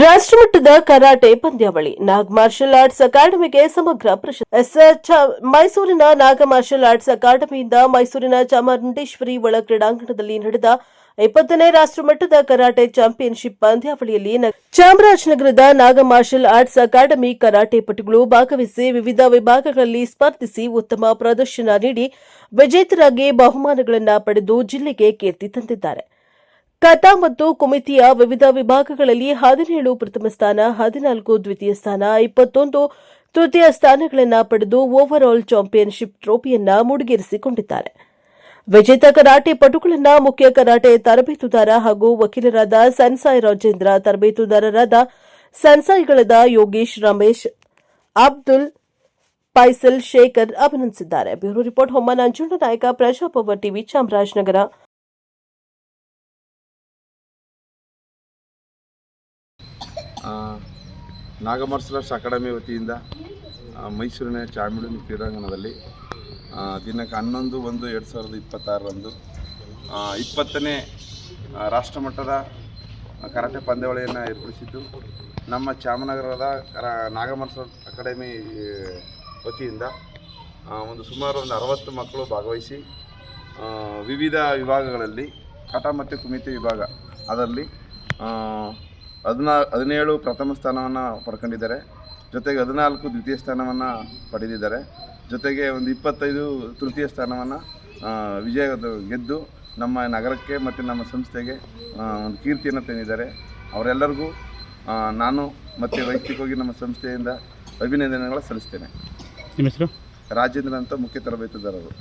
ರಾಷ್ಟ್ರಮಟ್ಟದ ಕರಾಟೆ ಪಂದ್ಯಾವಳಿ ನಾಗ್ martial arts ಅಕಾಡೆಮಿಗೆ ಸಮಗ್ರ ಪ್ರಶಸ್ತಿ. ಮೈಸೂರಿನ ನಾಗ ಮಾರ್ಷಲ್ ಆರ್ಟ್ಸ್ ಅಕಾಡೆಮಿಯಿಂದ ಮೈಸೂರಿನ ಚಾಮುಂಡೇಶ್ವರಿ ಒಳ ಕ್ರೀಡಾಂಗಣದಲ್ಲಿ ನಡೆದ 20ನೇ ರಾಷ್ಟ್ರಮಟ್ಟದ ಕರಾಟೆ ಚಾಂಪಿಯನ್ಶಿಪ್ ಪಂದ್ಯಾವಳಿಯಲ್ಲಿ ಚಾಮರಾಜನಗರದ ನಾಗ ಮಾರ್ಷಲ್ ಆರ್ಟ್ಸ್ ಅಕಾಡೆಮಿ ಕರಾಟೆ ಪಟುಗಳು ಭಾಗವಹಿಸಿ ವಿವಿಧ ವಿಭಾಗಗಳಲ್ಲಿ ಸ್ಪರ್ಧಿಸಿ ಉತ್ತಮ ಪ್ರದರ್ಶನ ನೀಡಿ ವಿಜೇತರಾಗಿ ಬಹುಮಾನಗಳನ್ನು ಪಡೆದು ಜಿಲ್ಲೆಗೆ ಕೀರ್ತಿ ತಂದಿದ್ದಾರೆ. ಕತಾ ಮತ್ತು ಕುಮಿತಿಯ ವಿವಿಧ ವಿಭಾಗಗಳಲ್ಲಿ 17 ಪ್ರಥಮ ಸ್ಥಾನ, 14 ದ್ವಿತೀಯ ಸ್ಥಾನ, 21 ತೃತೀಯ ಸ್ಥಾನಗಳನ್ನು ಪಡೆದು ಓವರ್ ಆಲ್ ಚಾಂಪಿಯನ್ಶಿಪ್ ಟ್ರೋಫಿಯನ್ನು ಮುಡಿಗೇರಿಸಿಕೊಂಡಿದ್ದಾರೆ. ವಿಜೇತ ಕರಾಟೆ ಪಟುಗಳನ್ನು ಮುಖ್ಯ ಕರಾಟೆ ತರಬೇತುದಾರ ಹಾಗೂ ವಕೀಲರಾದ ಸನ್ಸಾಯಿ ರಾಜೇಂದ್ರ, ತರಬೇತುದಾರರಾದ ಸನ್ಸಾಯಿಗಳಾದ ಯೋಗೇಶ್, ರಮೇಶ್, ಅಬ್ದುಲ್, ಫೈಸಲ್, ಶೇಖರ್ ಅಭಿನಂದಿಸಿದ್ದಾರೆ. ಬ್ಯೂರೋ ರಿಪೋರ್ಟ್ ಹೊಮ್ಮ ನಂಜುಂಡ ನಾಯಕ, ಪ್ರಜಾಪವರ್ ಟಿವಿ, ಚಾಮರಾಜನಗರ. ನಾಗ ಮಾರ್ಷಲ್ ಆರ್ಟ್ಸ್ ಅಕಾಡೆಮಿ ವತಿಯಿಂದ ಮೈಸೂರಿನ ಚಾಮುಂಡಿ ಕ್ರೀಡಾಂಗಣದಲ್ಲಿ ದಿನಾಂಕ 11/1/2026ರಂದು 20ನೇ ರಾಷ್ಟ್ರಮಟ್ಟದ ಕರಾಟೆ ಪಂದ್ಯಾವಳಿಯನ್ನು ಏರ್ಪಡಿಸಿದ್ದು ನಮ್ಮ ಚಾಮನಗರದ ನಾಗ ಮಾರ್ಷಲ್ ಅಕಾಡೆಮಿ ವತಿಯಿಂದ ಸುಮಾರು 60 ಮಕ್ಕಳು ಭಾಗವಹಿಸಿ ವಿವಿಧ ವಿಭಾಗಗಳಲ್ಲಿ ಕಟ ಮತ್ತು ಕುಮಿತಿ ವಿಭಾಗ ಅದರಲ್ಲಿ 17 ಪ್ರಥಮ ಸ್ಥಾನವನ್ನು ಪಡ್ಕೊಂಡಿದ್ದಾರೆ. ಜೊತೆಗೆ 14 ದ್ವಿತೀಯ ಸ್ಥಾನವನ್ನು ಪಡೆದಿದ್ದಾರೆ. ಜೊತೆಗೆ 25 ತೃತೀಯ ಸ್ಥಾನವನ್ನು ಗೆದ್ದು ನಮ್ಮ ನಗರಕ್ಕೆ ಮತ್ತು ನಮ್ಮ ಸಂಸ್ಥೆಗೆ ಒಂದು ಕೀರ್ತಿಯನ್ನು ತಂದಿದ್ದಾರೆ. ಅವರೆಲ್ಲರಿಗೂ ನಾನು ಮತ್ತು ವೈಯಕ್ತಿಕವಾಗಿ ನಮ್ಮ ಸಂಸ್ಥೆಯಿಂದ ಅಭಿನಂದನೆಗಳು ಸಲ್ಲಿಸ್ತೇನೆ. ನಿಮ್ಮ ಹೆಸರು? ರಾಜೇಂದ್ರ ಅಂತ, ಮುಖ್ಯ ತರಬೇತುದಾರರು.